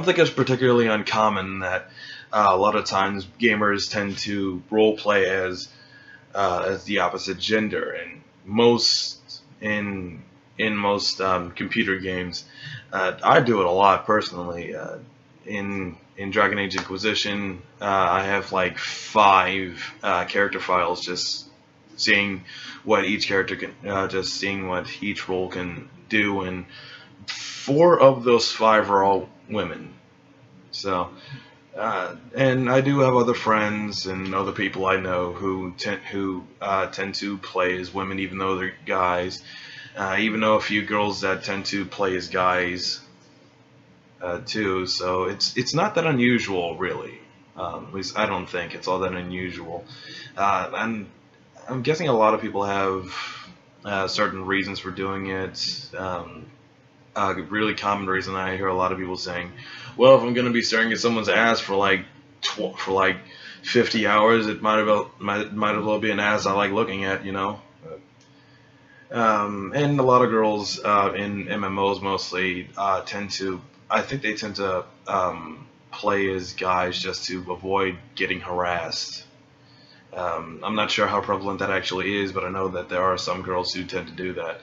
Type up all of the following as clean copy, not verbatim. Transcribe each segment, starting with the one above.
think it's particularly uncommon that a lot of times gamers tend to role play as the opposite gender, and in most computer games, I do it a lot personally. In Dragon Age Inquisition, I have like 5 character files, just seeing what each character can, just seeing what each role can do, and 4 of those 5 are all women. So, and I do have other friends and other people I know who tend to play as women, even though they're guys. Even though a few girls that tend to play as guys too. So it's not that unusual, really. At least I don't think it's all that unusual. And I'm guessing a lot of people have certain reasons for doing it. A really common reason I hear a lot of people saying, "Well, if I'm going to be staring at someone's ass for like 50 hours, it might as well be an ass I like looking at, you know." And a lot of girls in MMOs mostly I think they tend to play as guys just to avoid getting harassed. I'm not sure how prevalent that actually is, but I know that there are some girls who tend to do that.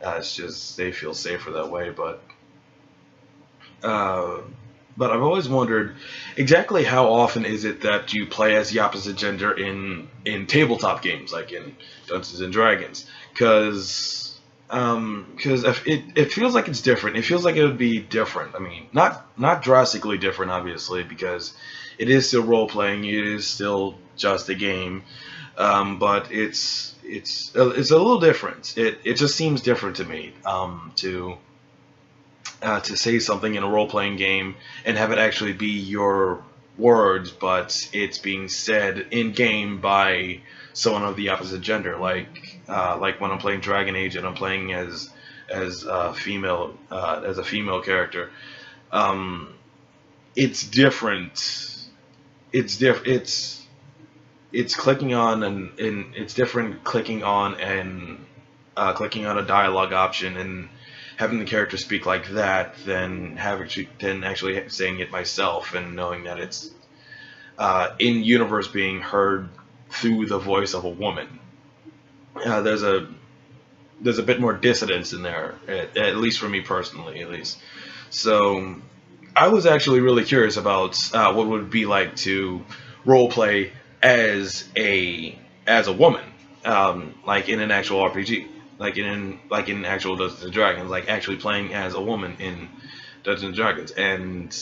It's just they feel safer that way. Uh, but I've always wondered exactly how often is it that you play as the opposite gender in tabletop games, like in Dungeons and Dragons, because it feels like it's different. It feels like it would be different. I mean, not drastically different, obviously, because it is still role playing. It is still just a game, but it's a little different. It just seems different to me to say something in a role playing game and have it actually be your words, but it's being said in game by someone of the opposite gender. Like when I'm playing Dragon Age and I'm playing as a female character. It's different. It's clicking on and it's different clicking on clicking on a dialogue option and having the character speak like that than actually saying it myself and knowing that it's in universe being heard through the voice of a woman. There's a bit more dissonance in there, at least for me personally, at least. So I was actually really curious about what it would be like to role play as a woman, like in an actual RPG, like in actual Dungeons and Dragons, like actually playing as a woman in Dungeons and Dragons, and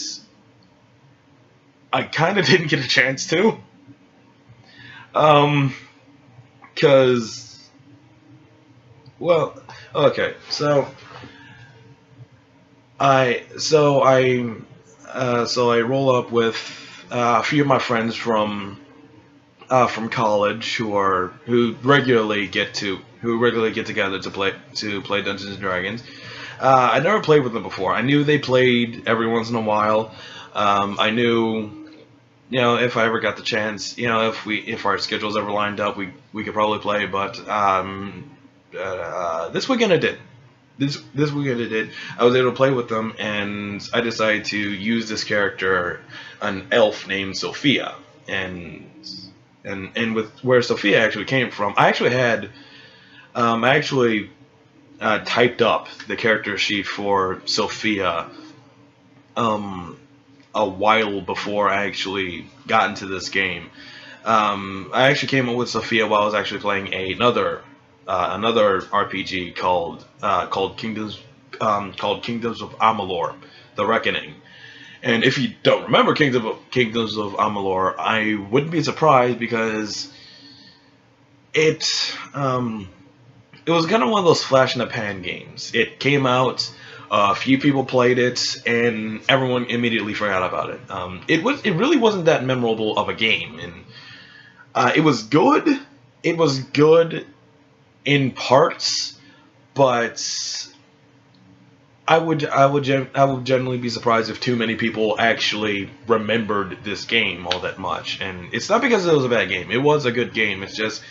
I kind of didn't get a chance to, because well, okay, so I roll up with a few of my friends from college who regularly get together to play Dungeons and Dragons. I never played with them before. I knew they played every once in a while. I knew, if I ever got the chance, if our schedules ever lined up, we could probably play. But this weekend I did. This weekend I did. I was able to play with them, and I decided to use this character, an elf named Sophia, and with where Sophia actually came from, I actually typed up the character sheet for Sophia a while before I actually got into this game. I actually came up with Sophia while I was actually playing another RPG called Kingdoms of Amalur: The Reckoning. And if you don't remember Kingdoms of Amalur, I wouldn't be surprised, because it was kind of one of those flash in the pan games. It came out, a few people played it, and everyone immediately forgot about it. It really wasn't that memorable of a game, and it was good. It was good in parts, but I would generally be surprised if too many people actually remembered this game all that much. And it's not because it was a bad game. It was a good game. It's just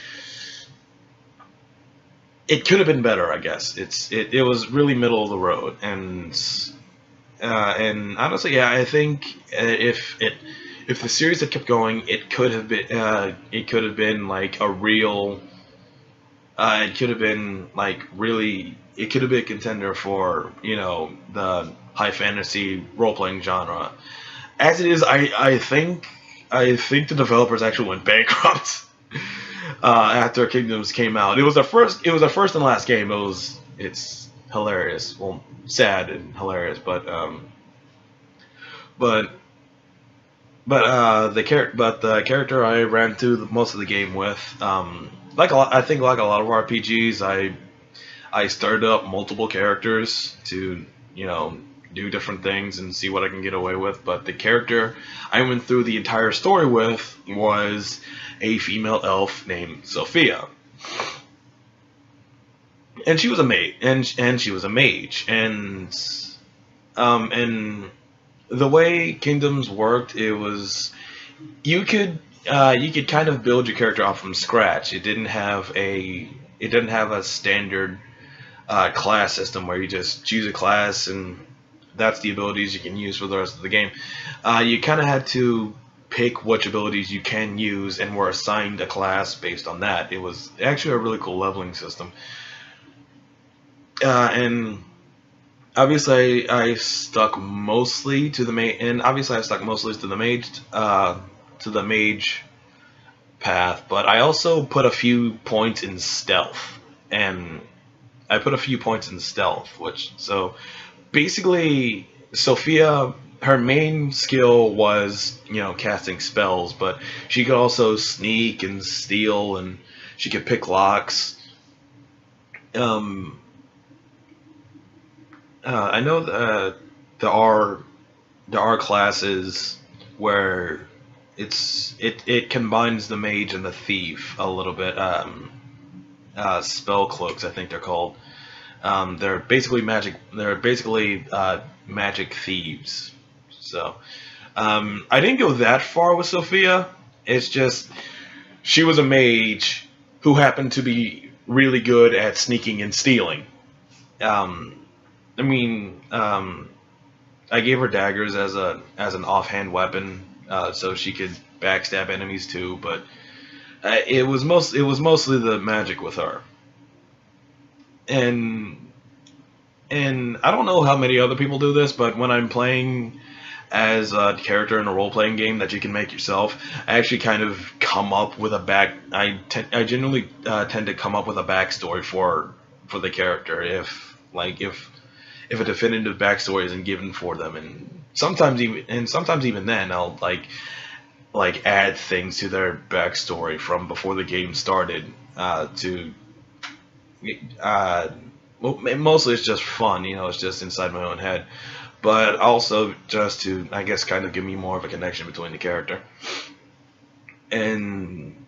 it could have been better, I guess. It was really middle of the road, and And honestly, yeah, I think if the series had kept going, it could have been like a real it could have been like really it could have been a contender for the high fantasy role playing genre. As it is, I think the developers actually went bankrupt after Kingdoms came out. It was the first and last game. It's hilarious. Well, sad and hilarious, but but the character I ran through most of the game with, I think like a lot of RPGs, I started up multiple characters to do different things and see what I can get away with. But the character I went through the entire story with was a female elf named Sophia, and she was a mage, and she was a mage, and the way Kingdoms worked, it was you could kind of build your character off from scratch. It didn't have a standard class system where you just choose a class and that's the abilities you can use for the rest of the game. You kind of had to pick which abilities you can use and were assigned a class based on that. It was actually a really cool leveling system. And obviously I stuck mostly to the mage path, but I also put a few points in stealth, and which so basically Sophia, her main skill was casting spells, but she could also sneak and steal, and she could pick locks. Um, I know there are classes where it combines the mage and the thief a little bit. Spell cloaks, I think they're called. They're basically magic. They're basically magic thieves. So I didn't go that far with Sophia. It's just she was a mage who happened to be really good at sneaking and stealing. Um, I mean, I gave her daggers as an offhand weapon, so she could backstab enemies too. But it was mostly the magic with her, and I don't know how many other people do this, but when I'm playing as a character in a role playing game that you can make yourself, I actually kind of come up with a I generally tend to come up with a backstory for the character if a definitive backstory isn't given for them, and sometimes even then I'll add things to their backstory from before the game started to well, mostly it's just fun, it's just inside my own head, but also just to, I guess, kind of give me more of a connection between the character. And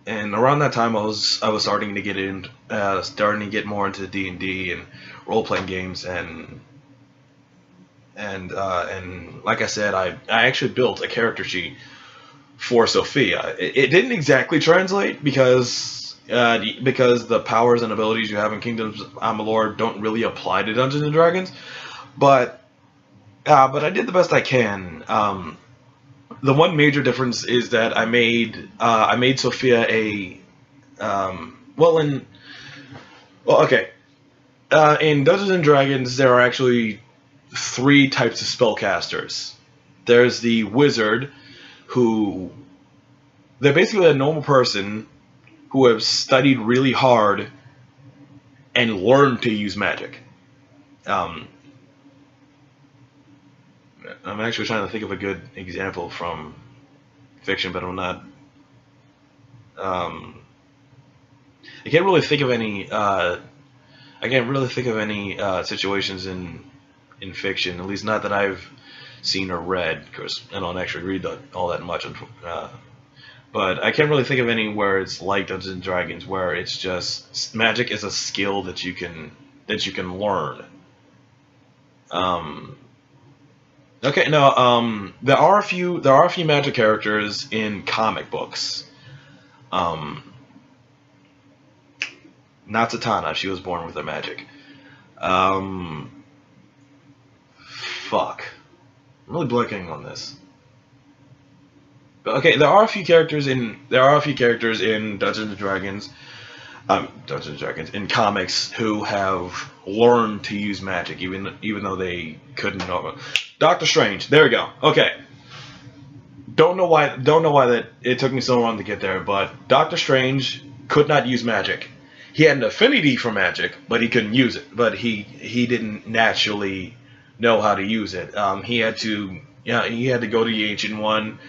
around that time, I was starting to get more into D&D and role playing games, and like I said, I actually built a character sheet for Sophia. It didn't exactly translate because the powers and abilities you have in Kingdoms Amalur don't really apply to Dungeons and Dragons, but I did the best I can. The one major difference is that I made Sophia a okay. In Dungeons and Dragons, there are actually three types of spellcasters. There's the wizard, who they're basically a normal person who have studied really hard and learned to use magic. Um, I'm actually trying to think of a good example from fiction, but I'm not. Um, I can't really think of any. I can't really think of any situations in fiction, at least not that I've seen or read, because I don't actually read all that much. But I can't really think of any where it's like Dungeons and Dragons, where it's just magic is a skill that you can learn. Um, okay, no, there are a few magic characters in comic books. Um, Not Zatanna, she was born with her magic. Um, fuck. I'm really blanking on this. But okay, there are a few characters in Dungeons and Dragons in comics who have learned to use magic, even though they couldn't know it. Doctor Strange. There we go. Okay. Don't know why that it took me so long to get there, but Doctor Strange could not use magic. He had an affinity for magic, but he couldn't use it. But he didn't naturally know how to use it. He had to go to the Ancient One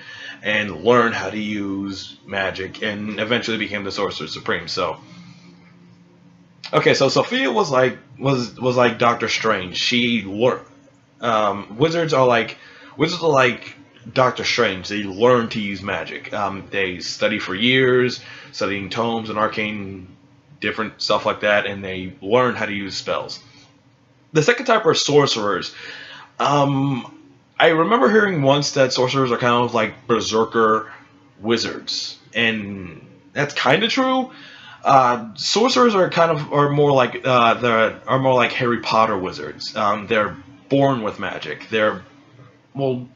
and learn how to use magic, and eventually became the Sorcerer Supreme. So, okay, so Sophia was like Doctor Strange. She learned. Wizards are like Doctor Strange. They learn to use magic. They study for years, studying tomes and arcane, different stuff like that, and they learn how to use spells. The second type are sorcerers. I remember hearing once that sorcerers are kind of like berserker wizards, and that's kind of true. Sorcerers are more like Harry Potter wizards. They're born with magic. Well,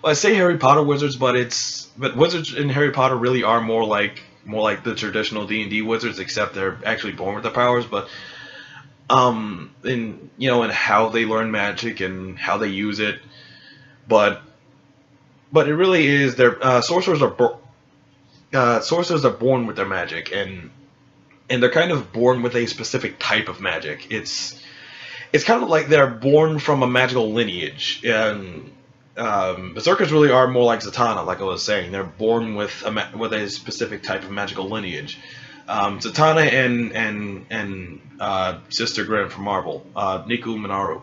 I say Harry Potter wizards, but wizards in Harry Potter really are more like the traditional D&D wizards, except they're actually born with their powers. But in how they learn magic and how they use it, but it really is sorcerers are born with their magic, and they're kind of born with a specific type of magic. It's kind of like they're born from a magical lineage, and berserkers really are more like Zatanna, like I was saying. They're born with a specific type of magical lineage. Zatanna and Sister Grimm from Marvel, Niku Minoru,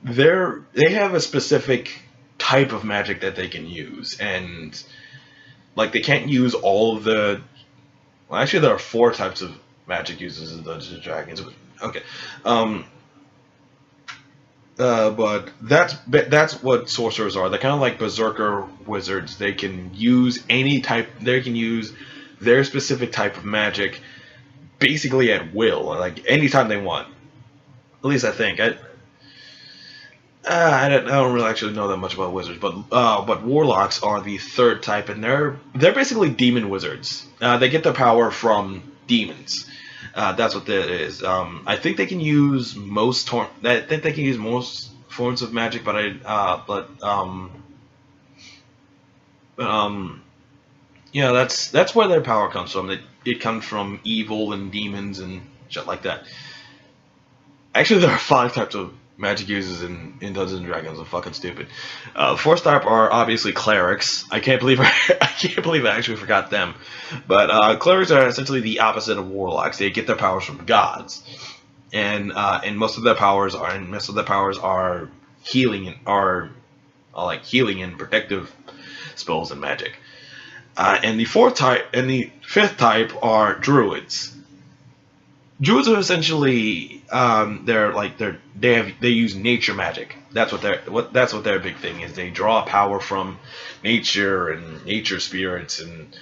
they have a specific type of magic that they can use, and like they can't use all of the. Well, actually, there are 4 types of magic users in Dungeons and Dragons. Okay, but that's what sorcerers are. They're kind of like berserker wizards. They can use any type. They can use their specific type of magic, basically at will, like anytime they want. At least I think. I don't really actually know that much about wizards, but warlocks are the third type, and they're basically demon wizards. They get their power from demons. That's what that is. I think they can use most forms of magic, that's where their power comes from. It comes from evil and demons and shit like that. Actually, there are 5 types of magic users in Dungeons and Dragons. I'm fucking stupid. Fourth type are obviously clerics. I can't believe I actually forgot them. But clerics are essentially the opposite of warlocks. They get their powers from gods, and most of their powers are healing and protective spells and magic. And the fifth type are druids. Druids are essentially they use nature magic. That's what their big thing is. They draw power from nature and nature spirits, and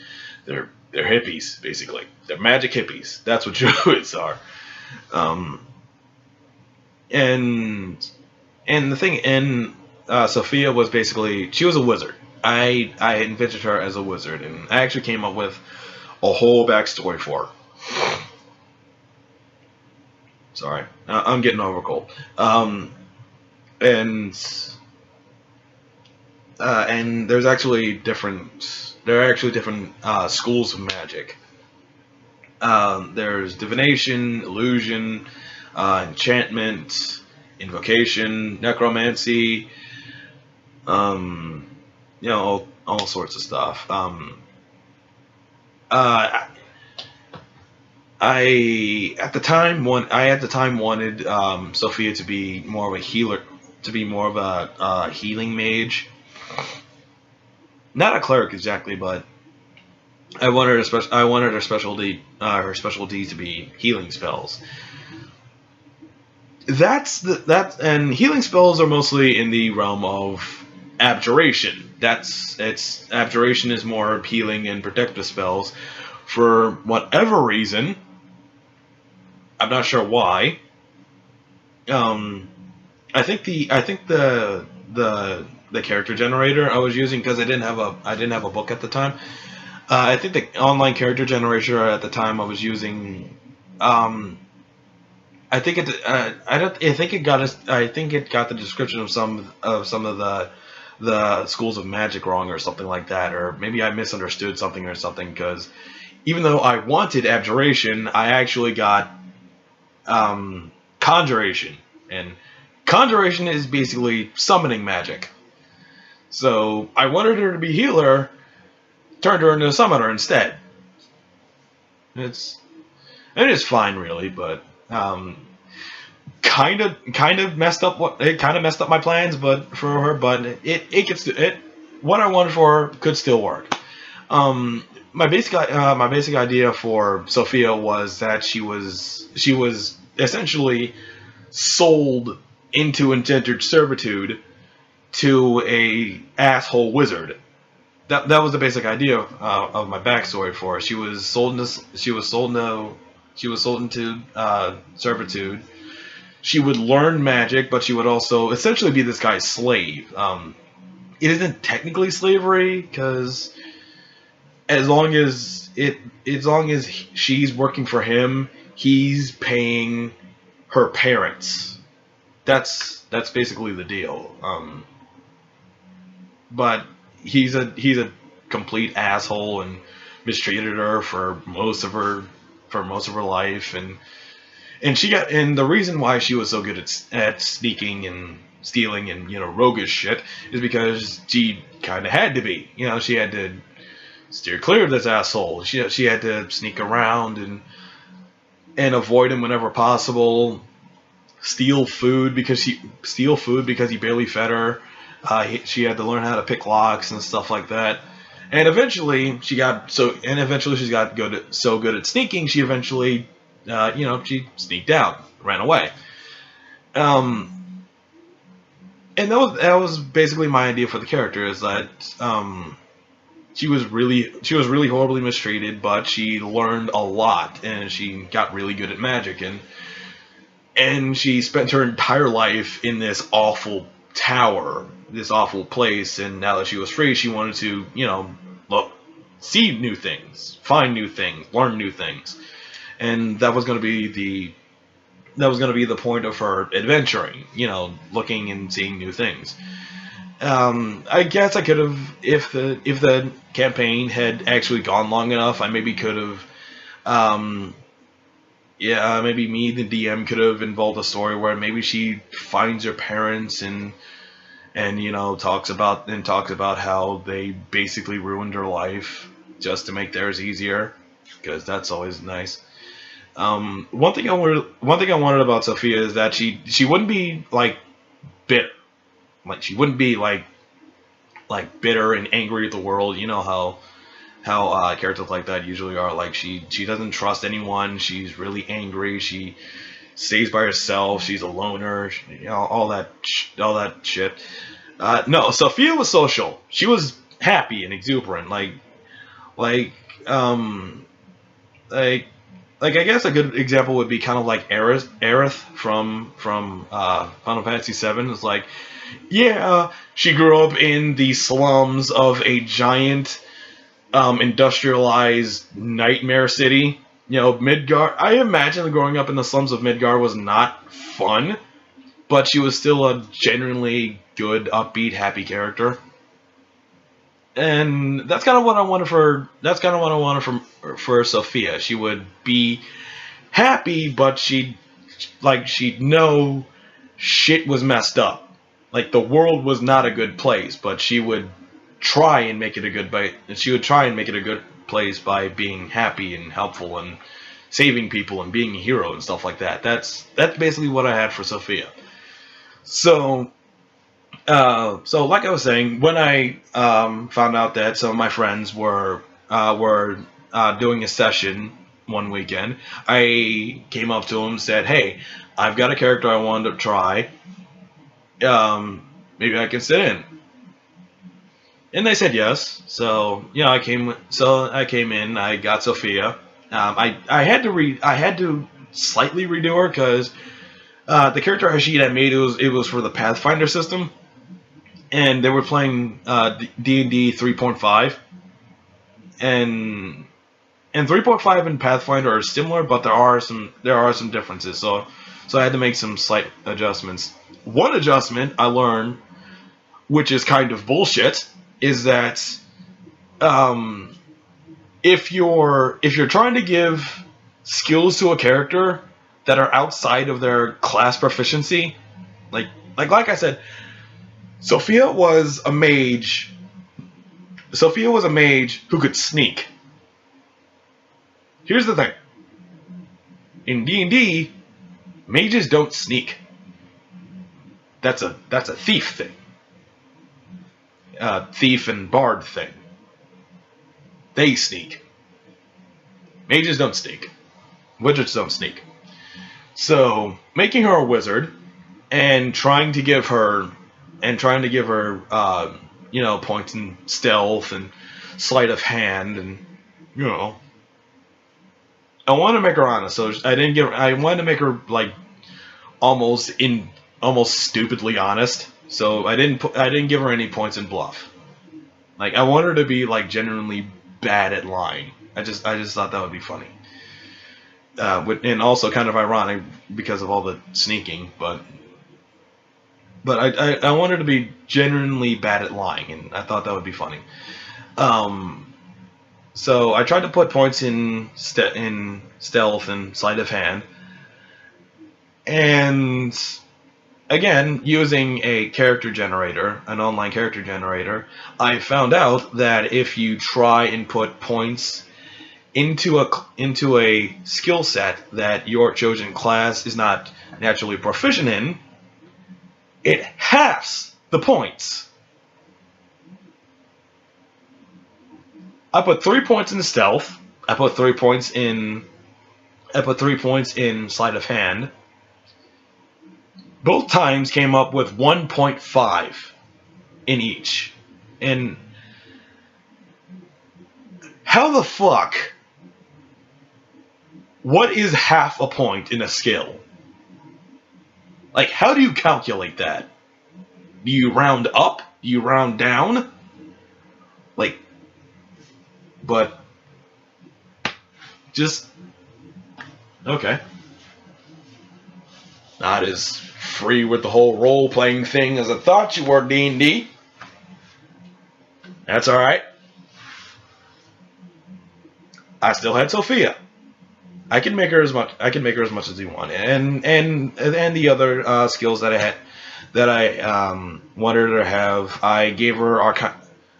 they're hippies basically. They're magic hippies. That's what druids are. And the thing in Sophia was basically she was a wizard. I invented her as a wizard, and I actually came up with a whole backstory for her. Sorry, I'm getting over a cold. And there are actually different schools of magic. There's divination, illusion, enchantment, invocation, necromancy, all sorts of stuff. I at the time wanted Sophia to be more of a healer, to be more of a healing mage, not a cleric exactly, but I wanted her specialty to be healing spells. And healing spells are mostly in the realm of abjuration. Abjuration is more healing and protective spells. For whatever reason, I'm not sure why, I think the character generator I was using, because I didn't have a book at the time. I think the online character generator at the time I was using. I think it. I don't. I think it got us. I think it got the description of some of the schools of magic wrong or something like that, or maybe I misunderstood something or something. Because even though I wanted abjuration, I actually got conjuration, and conjuration is basically summoning magic. So I wanted her to be healer, turned her into a summoner instead. It's it is fine, really, but kind of messed up my plans, but for her, but it gets to it. What I wanted for her could still work. My basic idea for Sophia was that she was essentially sold into indentured servitude to a asshole wizard. That was the basic idea of my backstory for her. She was sold into servitude. She would learn magic, but she would also essentially be this guy's slave. It isn't technically slavery, because as long as she's working for him, he's paying her parents. That's basically the deal. But he's a complete asshole and mistreated her for most of her life, and the reason why she was so good at sneaking and stealing and roguish shit is because she kind of had to be. She had to steer clear of this asshole. She had to sneak around and avoid him whenever possible. Steal food because he barely fed her. She had to learn how to pick locks and stuff like that. And eventually she got so good at sneaking. She eventually, she sneaked out, ran away. And that was basically my idea for the character, is that she was really horribly mistreated, but she learned a lot and she got really good at magic, and she spent her entire life in this awful tower, this awful place, and now that she was free, she wanted to, see new things, find new things, learn new things. And that was going to be the point of her adventuring, looking and seeing new things. I guess I could have, if the campaign had actually gone long enough, I maybe could have, maybe me, the DM, could have involved a story where maybe she finds her parents and talks about how they basically ruined her life just to make theirs easier, because that's always nice. One thing I wanted about Sophia is that she wouldn't be like bitter. Like, she wouldn't be like bitter and angry at the world. You know how characters like that usually are. Like, she doesn't trust anyone. She's really angry. She stays by herself. She's a loner. All that shit. No, Sophia was social. She was happy and exuberant. I guess a good example would be kind of like Aerith from Final Fantasy VII. It's like, yeah, she grew up in the slums of a giant industrialized nightmare city. Midgar. I imagine growing up in the slums of Midgar was not fun, but she was still a genuinely good, upbeat, happy character. And that's kind of what I wanted for. That's kind of what I wanted for Sophia. She would be happy, but she'd know shit was messed up. Like, the world was not a good place, but she would try and make it a good place by being happy and helpful and saving people and being a hero and stuff like that. That's basically what I had for Sophia. So like I was saying, when I found out that some of my friends were doing a session one weekend, I came up to them and said, "Hey, I've got a character I wanted to try. Maybe I can sit in." And they said yes. So I came in. I got Sophia. I had to slightly redo her because The character sheet I made, it was for the Pathfinder system, and they were playing D&D 3.5, and 3.5 and Pathfinder are similar, but there are some differences. So I had to make some slight adjustments. One adjustment I learned, which is kind of bullshit, is that if you're trying to give skills to a character that are outside of their class proficiency, like I said, Sophia was a mage. Sophia was a mage who could sneak. Here's the thing. In D&D, mages don't sneak. That's a thief thing. Thief and bard thing. They sneak. Mages don't sneak. Wizards don't sneak. So, making her a wizard and trying to give her points in stealth and sleight of hand, and I wanted to make her honest. So I wanted to make her like almost stupidly honest. So I didn't give her any points in bluff. Like, I want her to be like genuinely bad at lying. I just thought that would be funny. And also kind of ironic because of all the sneaking, but I wanted to be genuinely bad at lying, and I thought that would be funny. So I tried to put points in stealth and sleight of hand, and again, using a character generator, an online character generator, I found out that if you try and put points into a skill set that your chosen class is not naturally proficient in, it halves the points. I put 3 points in stealth. I put 3 points in sleight of hand. Both times came up with 1.5 in each. And how the fuck? What is half a point in a skill? Like, how do you calculate that? Do you round up? Do you round down? Like, but just okay. Not as free with the whole role-playing thing as I thought you were, D&D. That's all right. I still had Sophia. I can make her as much as you want, and the other skills that I wanted her to have. I gave her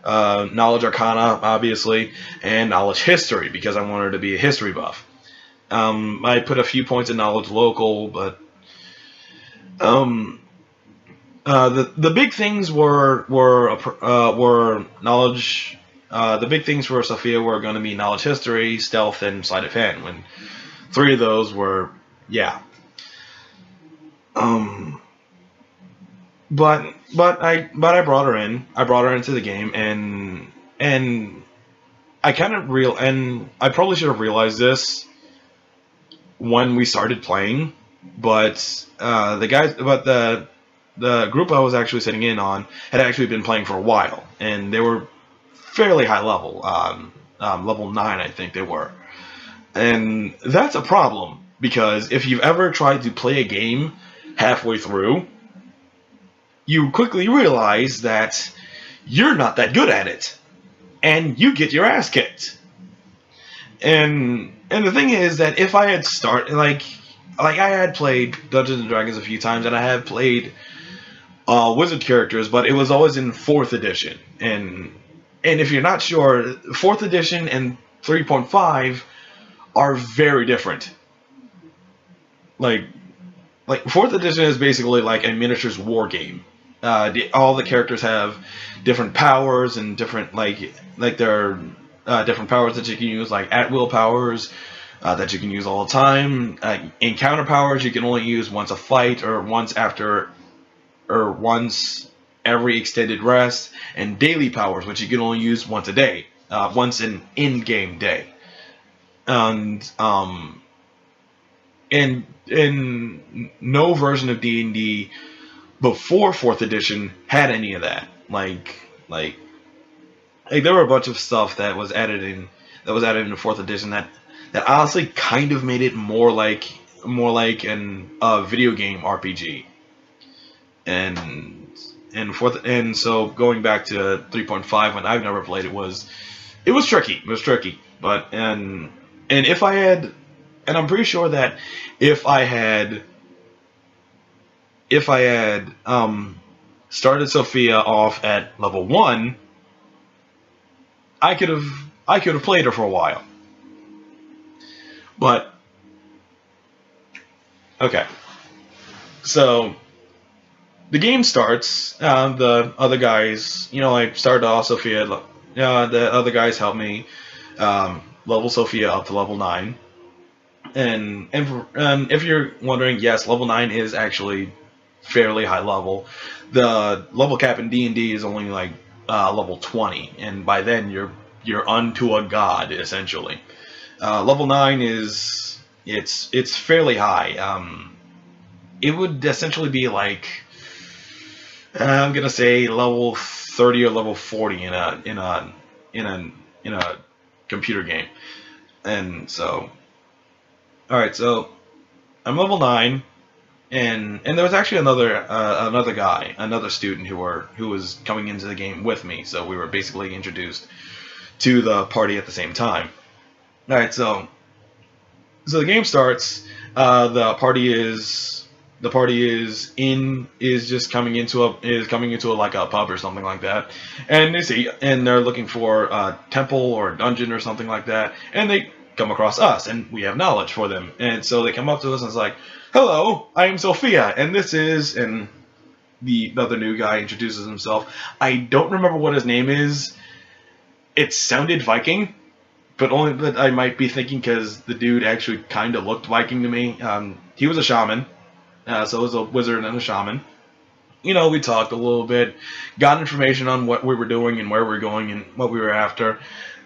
knowledge arcana, obviously, and knowledge history because I wanted her to be a history buff. I put a few points in knowledge local, but the big things were knowledge. The big things for Sophia were going to be knowledge history, stealth, and sleight of hand. When 3 of those were, yeah. But I brought her in. I brought her into the game, and I I probably should have realized this when we started playing, but the group I was actually sitting in on had actually been playing for a while, and they were fairly high level, level 9, I think they were. And that's a problem, because if you've ever tried to play a game halfway through, you quickly realize that you're not that good at it, and you get your ass kicked. And the thing is that if I had started, like I had played Dungeons and Dragons a few times, and I have played wizard characters, but it was always in 4th edition. And if you're not sure, 4th edition and 3.5 are very different. Like 4th edition is basically like a miniatures war game. All the characters have different powers and different there are different powers that you can use, like at-will powers that you can use all the time. Encounter powers you can only use once a fight or once every extended rest, and daily powers, which you can only use once a day, once an in-game day. And and no version of D&D before 4th edition had any of that. Like there were a bunch of stuff that was added in the 4th edition that honestly kind of made it more like an video game RPG. And so going back to 3.5 when I've never played it was tricky. It was tricky. But and if I had, and I'm pretty sure that if I had started Sophia off at level 1, I could have played her for a while. But okay. So the game starts. The other guys, I started off Sophia. The other guys helped me level Sophia up to level 9. And if you're wondering, yes, level 9 is actually fairly high level. The level cap in D&D is only like level 20, and by then you're unto a god essentially. Level 9 is it's fairly high. It would essentially be like I'm gonna say level 30 or level 40 in a computer game. And so, all right, so I'm level 9, and there was actually another student who was coming into the game with me. So we were basically introduced to the party at the same time. All right, so the game starts. The party is coming into like a pub or something like that, and they're looking for a temple or a dungeon or something like that, and they come across us, and we have knowledge for them, and so they come up to us and it's like, "Hello, I am Sophia, and this is," and the other new guy introduces himself. I don't remember what his name is. It sounded Viking, but only that I might be thinking because the dude actually kind of looked Viking to me. He was a shaman. So it was a wizard and a shaman. We talked a little bit, got information on what we were doing and where we were going and what we were after.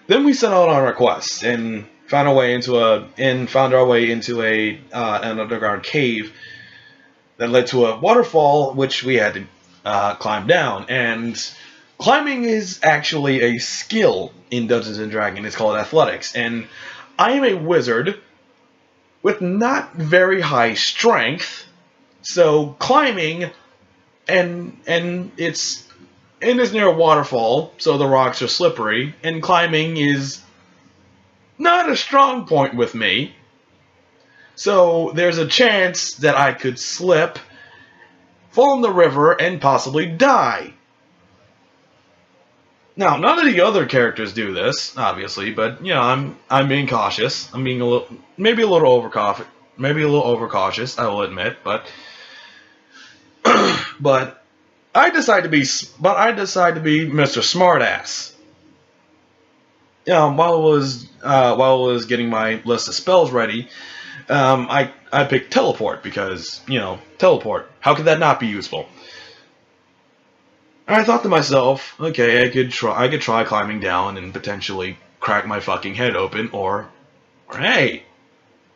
Then we set out on our quest and found our way into an underground cave that led to a waterfall, which we had to climb down. And climbing is actually a skill in Dungeons and Dragons. It's called athletics, and I am a wizard with not very high strength. So climbing, and it's near a waterfall, so the rocks are slippery, and climbing is not a strong point with me. So there's a chance that I could slip, fall in the river, and possibly die. Now, none of the other characters do this, obviously, but I'm being cautious. I'm being a little overcautious, I will admit, but but I decide to be Mr. Smartass. While I was getting my list of spells ready, I picked teleport because teleport. How could that not be useful? And I thought to myself, okay, I could try climbing down and potentially crack my fucking head open, or hey,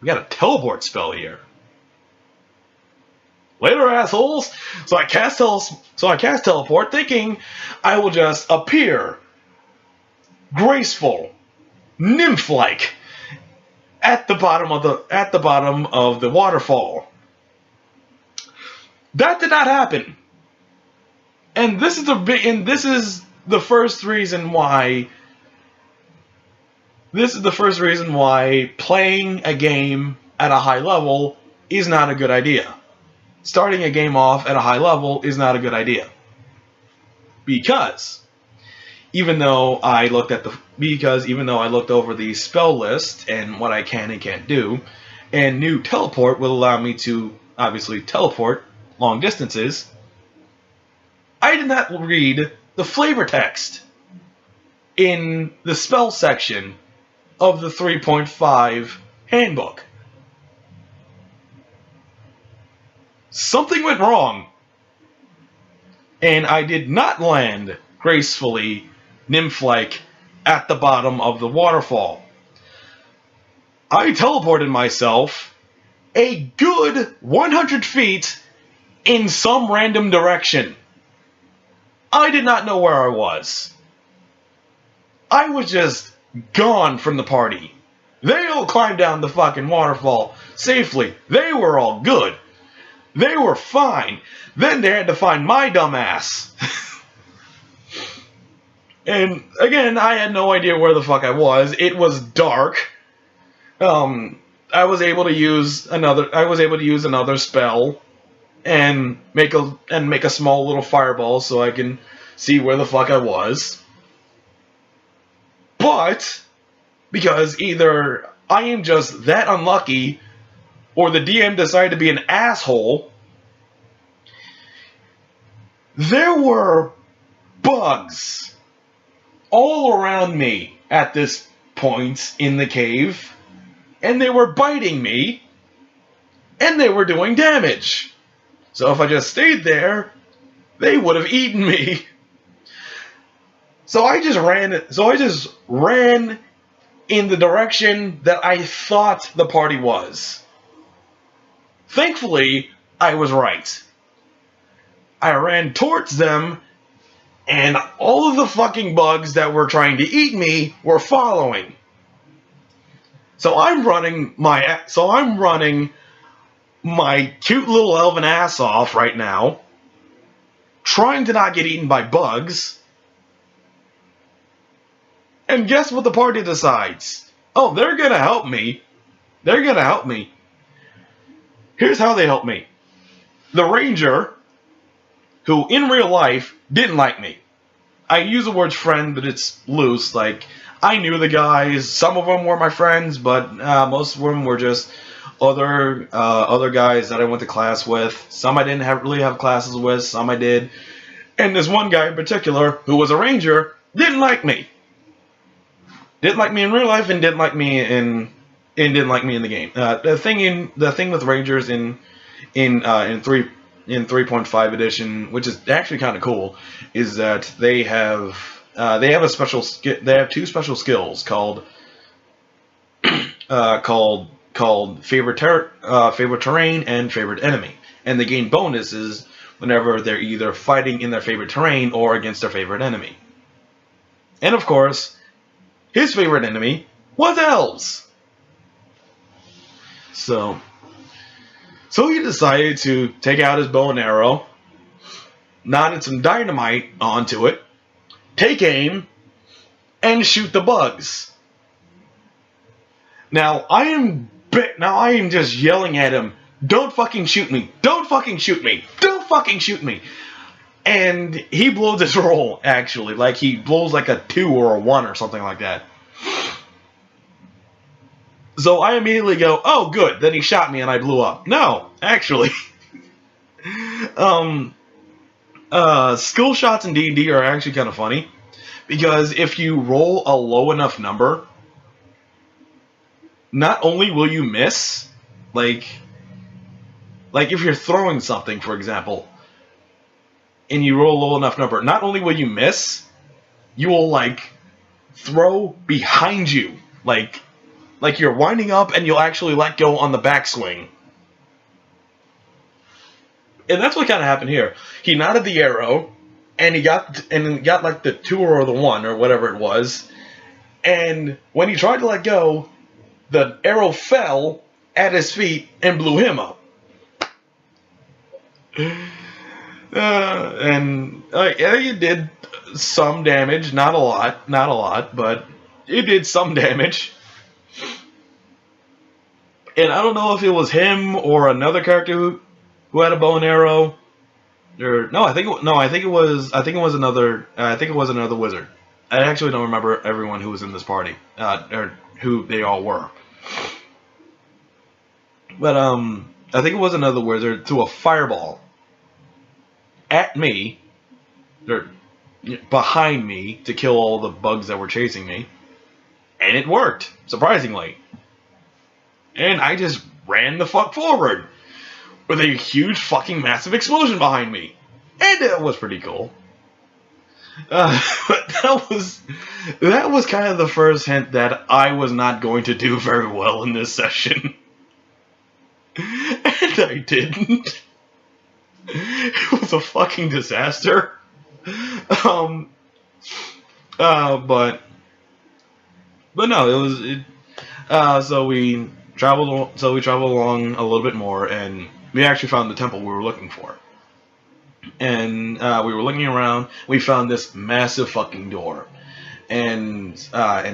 we got a teleport spell here. Later, assholes. So I cast teleport, thinking I will just appear graceful, nymph-like, at the bottom of the waterfall. That did not happen. And this is the first reason why playing a game at a high level is not a good idea. Starting a game off at a high level is not a good idea. Because even though I looked over the spell list and what I can and can't do, and knew teleport will allow me to obviously teleport long distances, I did not read the flavor text in the spell section of the 3.5 handbook. Something went wrong, and I did not land gracefully, nymph-like, at the bottom of the waterfall. I teleported myself a good 100 feet in some random direction. I did not know where I was. I was just gone from the party. They all climbed down the fucking waterfall safely. They were all good. They were fine. Then they had to find my dumb ass. And again, I had no idea where the fuck I was. It was dark. I was able to use another spell and make a small little fireball so I can see where the fuck I was. But because either I am just that unlucky or the DM decided to be an asshole, there were bugs all around me at this point in the cave, and they were biting me, and they were doing damage. So if I just stayed there, they would have eaten me. So I just ran in the direction that I thought the party was. Thankfully, I was right. I ran towards them, and all of the fucking bugs that were trying to eat me were following. So I'm running my cute little elven ass off right now, trying to not get eaten by bugs. And guess what the party decides? Oh, they're gonna help me. They're gonna help me. Here's how they help me. The ranger, who in real life didn't like me. I use the word friend, but it's loose. Like, I knew the guys. Some of them were my friends, but most of them were just other guys that I went to class with. Some I didn't really have classes with. Some I did. And this one guy in particular, who was a ranger, didn't like me. Didn't like me in real life, and didn't like me in the game. The thing with rangers in 3.5 edition, which is actually kind of cool, is that they have a special they have two special skills called favorite terrain and favorite enemy, and they gain bonuses whenever they're either fighting in their favorite terrain or against their favorite enemy. And of course, his favorite enemy was elves. So he decided to take out his bow and arrow, knotted some dynamite onto it, take aim, and shoot the bugs. Now I am just yelling at him, "Don't fucking shoot me! Don't fucking shoot me! Don't fucking shoot me!" And he blows his roll, actually. Like, he blows like a 2 or a 1 or something like that. So I immediately go, oh, good. Then he shot me and I blew up. No, actually. Skill shots in D&D are actually kind of funny. Because if you roll a low enough number, not only will you miss, like if you're throwing something, for example, and you roll a low enough number, not only will you miss, you will, like, throw behind you. Like you're winding up and you'll actually let go on the backswing. And that's what kind of happened here. He knotted the arrow, and he got like the 2 or the 1 or whatever it was. And when he tried to let go, the arrow fell at his feet and blew him up. It did some damage, not a lot, but it did some damage. And I don't know if it was him or another character who had a bow and arrow. I think it was another wizard. I actually don't remember everyone who was in this party, or who they all were. But I think it was another wizard threw a fireball at me, or behind me, to kill all the bugs that were chasing me. And it worked, surprisingly. And I just ran the fuck forward with a huge fucking massive explosion behind me. And it was pretty cool. But that was kind of the first hint that I was not going to do very well in this session. And I didn't. It was a fucking disaster. Um, but no, it was. So we traveled. So we traveled along a little bit more, and we actually found the temple we were looking for. And we were looking around. We found this massive fucking door, and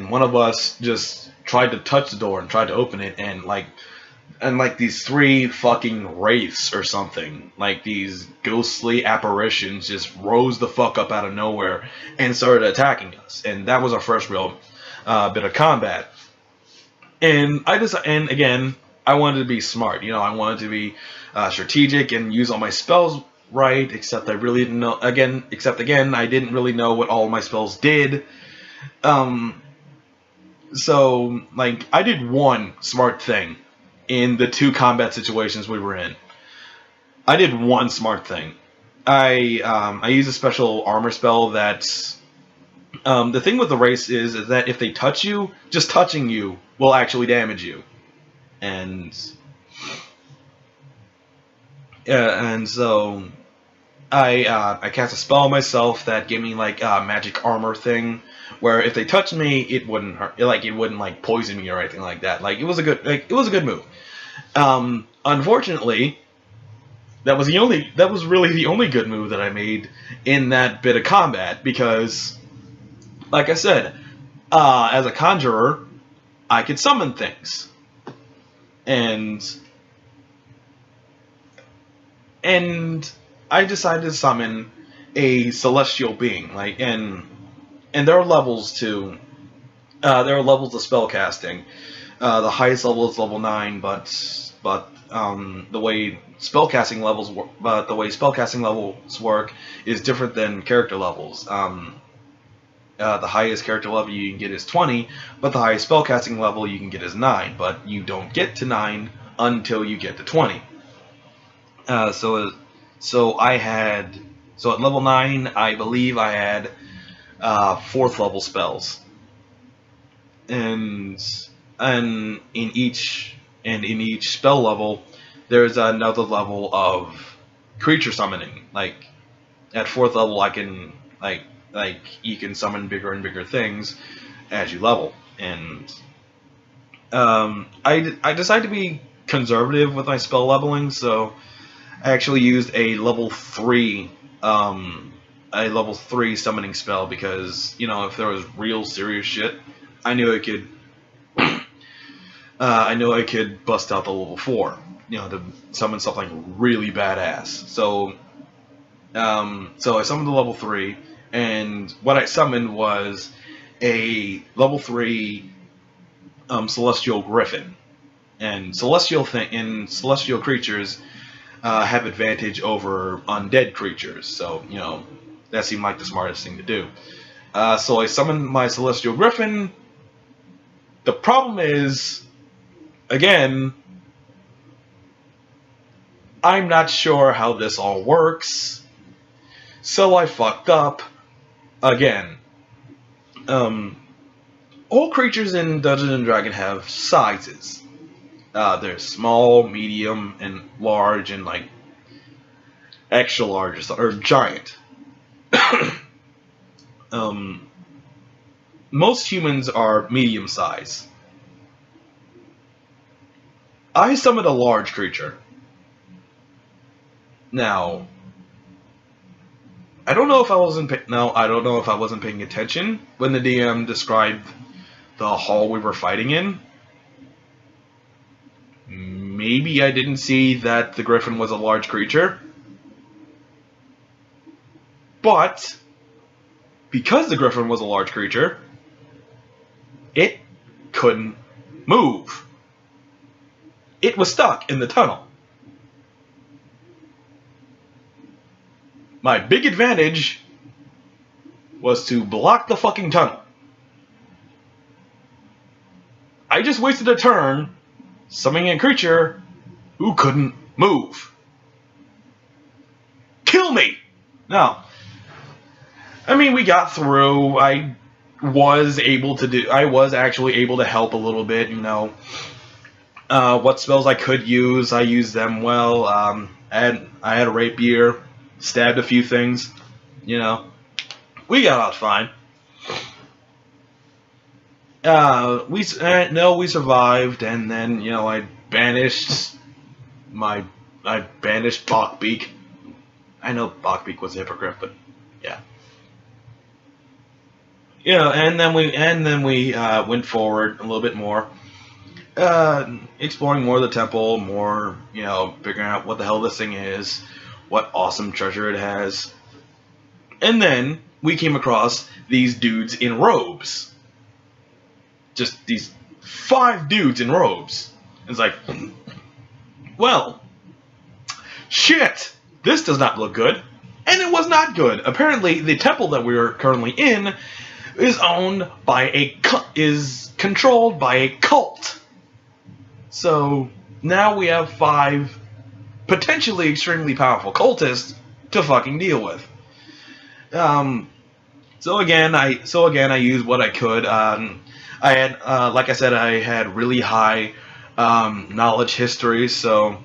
one of us just tried to touch the door and tried to open it, and like these three fucking wraiths or something, like these ghostly apparitions, just rose the fuck up out of nowhere and started attacking us. And that was our first real bit of combat. And and again, I wanted to be smart. I wanted to be strategic and use all my spells right. Except I really didn't know. Again, I didn't really know what all my spells did. So like I did one smart thing in the two combat situations we were in. I did one smart thing. I used a special armor spell that's the thing with the race is that if they touch you, just touching you will actually damage you. And so I cast a spell on myself that gave me like a magic armor thing, where if they touched me, it wouldn't hurt, like it wouldn't like poison me or anything like that. Like it was a good move. Unfortunately, that was really the only good move that I made in that bit of combat, because, like I said, as a conjurer, I could summon things, and I decided to summon a celestial being, and there are levels to spell casting. The highest level is level 9, but the way spellcasting levels work is different than character levels. The highest character level you can get is 20, but the highest spellcasting level you can get is 9. But you don't get to 9 until you get to 20. So at level 9, I believe I had 4th level spells, and in each spell level, there's another level of creature summoning. Like at 4th level, I can you can summon bigger and bigger things as you level. And I decided to be conservative with my spell leveling, so I actually used a level 3 summoning spell, because if there was real serious shit, I knew I could bust out the level 4, to summon something really badass. So I summoned the level 3, and what I summoned was a level 3 celestial griffin. And celestial creatures have advantage over undead creatures, so that seemed like the smartest thing to do. So I summoned my celestial griffin. The problem is, again, I'm not sure how this all works, so I fucked up again. All creatures in Dungeons & Dragons have sizes. There's small, medium, and large, and like extra large or giant. Most humans are medium size. I summoned a large creature. Now, I don't know if I wasn't paying attention when the DM described the hall we were fighting in. Maybe I didn't see that the griffin was a large creature. But because the griffin was a large creature, it couldn't move. It was stuck in the tunnel. My big advantage was to block the fucking tunnel. I just wasted a turn summoning a creature who couldn't move. Kill me! No. I mean, we got through. I was actually able to help a little bit, What spells I could use, I used them well. I had a rapier, stabbed a few things. You know, we got out fine. We survived, and then I banished Bachbeak. I know Bachbeak was a hypocrite, but yeah. And then we went forward a little bit more, exploring more of the temple, more figuring out what the hell this thing is, what awesome treasure it has, and then we came across these dudes in robes, just these 5 dudes in robes. It's like, well, shit, this does not look good, and it was not good. Apparently, the temple that we are currently in is controlled by a cult. So now we have 5 potentially extremely powerful cultists to fucking deal with. So again, I used what I could. I had, like I said, I had really high knowledge history, so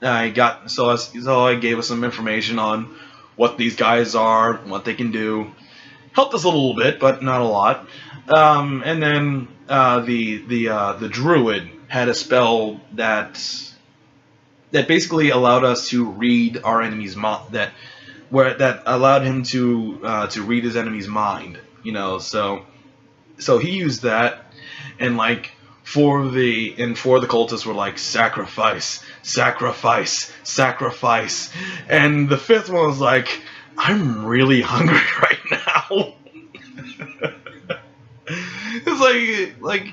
I gave us some information on what these guys are, what they can do. Helped us a little bit, but not a lot. And then the druid had a spell that basically allowed us to read our enemy's mind. That allowed him to read his enemy's mind. So he used that, and for the cultists were like, sacrifice, sacrifice, sacrifice, and the 5th one was like, I'm really hungry right now. It's like,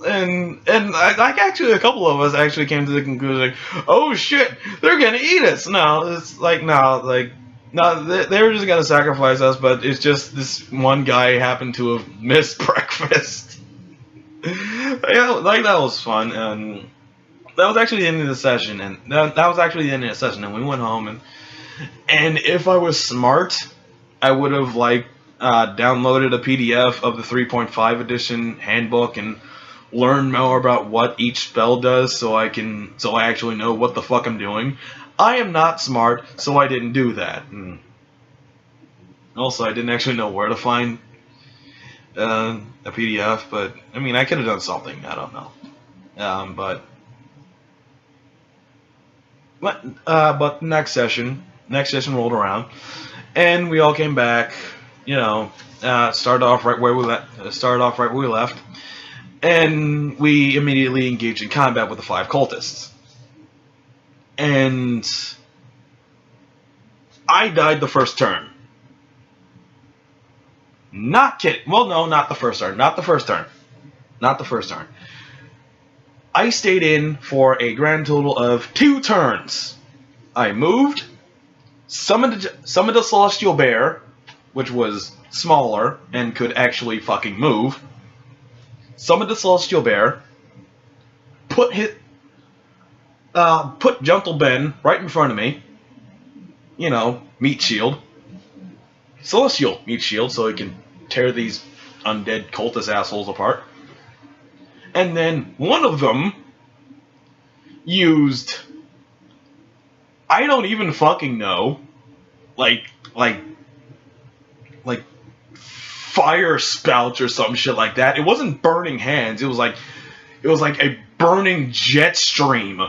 and actually a couple of us actually came to the conclusion, oh shit, they're gonna eat us. No, they were just gonna sacrifice us, but it's just this one guy happened to have missed breakfast. That was fun, and that was actually the end of the session, and and we went home, and if I was smart, I would have downloaded a PDF of the 3.5 edition handbook and learned more about what each spell does, so I actually know what the fuck I'm doing. I am not smart, so I didn't do that. And also, I didn't actually know where to find a PDF, but I mean, I could have done something. I don't know. But next session rolled around, and we all came back. Started off right where we left, and we immediately engaged in combat with the 5 cultists. And I died the first turn. Not kidding. Well, no, not the first turn. Not the first turn. I stayed in for a grand total of 2 turns. I moved, summoned a celestial bear, which was smaller and could actually fucking move. Summoned a celestial bear, put Gentle Ben right in front of me. Meat shield. Celestial meat shield, so he can tear these undead cultist assholes apart. And then one of them used, I don't even fucking know, like fire spouts or some shit like that. It wasn't burning hands. It was like a burning jet stream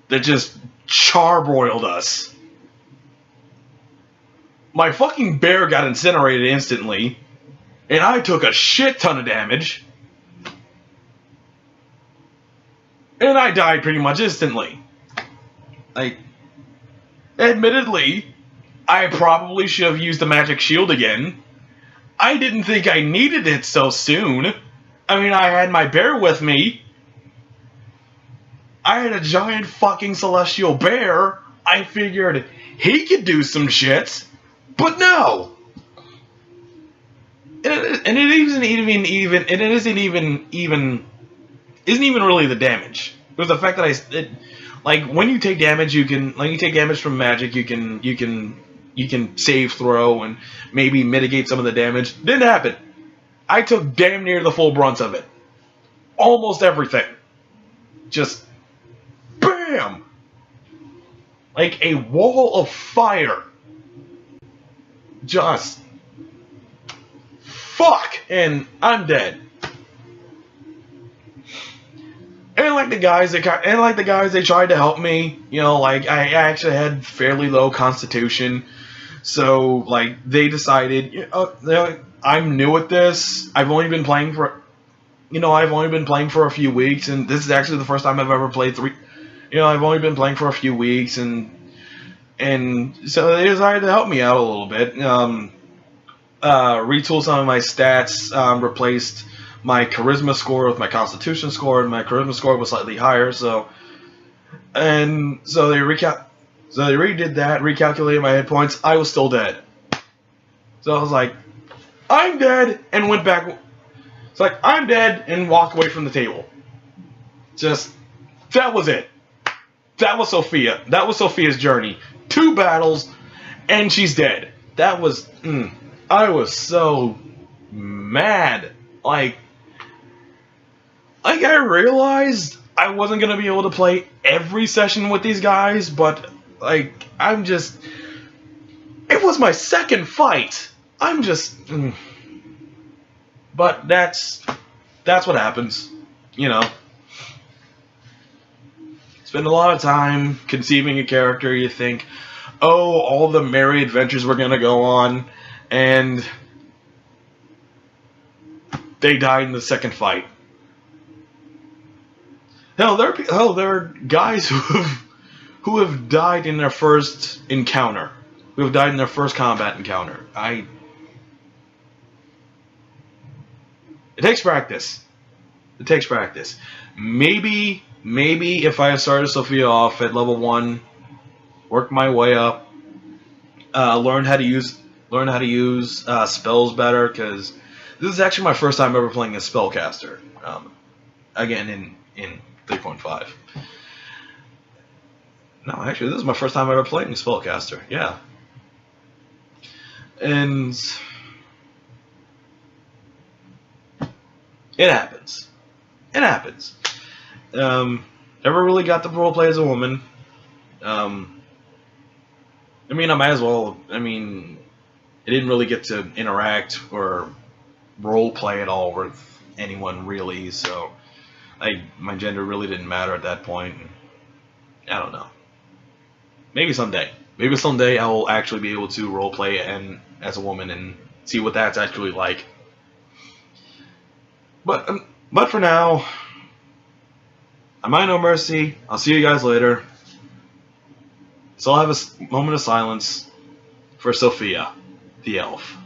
that just charbroiled us. My fucking bear got incinerated instantly, and I took a shit ton of damage. And I died pretty much instantly. Admittedly, I probably should have used the magic shield again. I didn't think I needed it so soon. I mean, I had my bear with me. I had a giant fucking celestial bear. I figured he could do some shit. But no. And it isn't even really the damage. It was the fact that when you take damage, you take damage from magic, you can save throw and maybe mitigate some of the damage. Didn't happen. I took damn near the full brunt of it. Almost everything. just BAM! Like a wall of fire. Just fuck, and I'm dead. And like the guys, they tried to help me. You know, like I actually had fairly low constitution, so like they decided, I'm new at this. I've only been playing for a few weeks, and this is actually the first time I've ever played three. I've only been playing for a few weeks, and so they decided to help me out a little bit. Retool some of my stats, replaced my charisma score with my constitution score, and my charisma score was slightly higher. So they redid that, recalculated my hit points. I was still dead. So I was like, I'm dead, and went back. It's like, I'm dead, and walked away from the table. That was it. That was Sophia. That was Sophia's journey. 2 battles, and she's dead. That was, I was so mad. Like I realized I wasn't going to be able to play every session with these guys, but, like, it was my second fight. But that's what happens, Spend a lot of time conceiving a character. You think, oh, all the merry adventures we're going to go on, and they died in the second fight. Hell, there are guys who have died in their first encounter, who have died in their first combat encounter. It takes practice. It takes practice. Maybe if I started Sophia off at level 1, worked my way up, learned how to use spells better, because this is actually my first time ever playing a spellcaster. Again, in 3.5. No, actually, this is my first time ever playing a spellcaster. Yeah. And it happens. It happens. Never really got to roleplay as a woman. I might as well. I didn't really get to interact or roleplay at all with anyone really, so my gender really didn't matter at that point. I don't know. Maybe someday. Maybe someday I will actually be able to roleplay as a woman and see what that's actually like. But for now, I mind no mercy. I'll see you guys later. So I'll have a moment of silence for Sophia, the elf.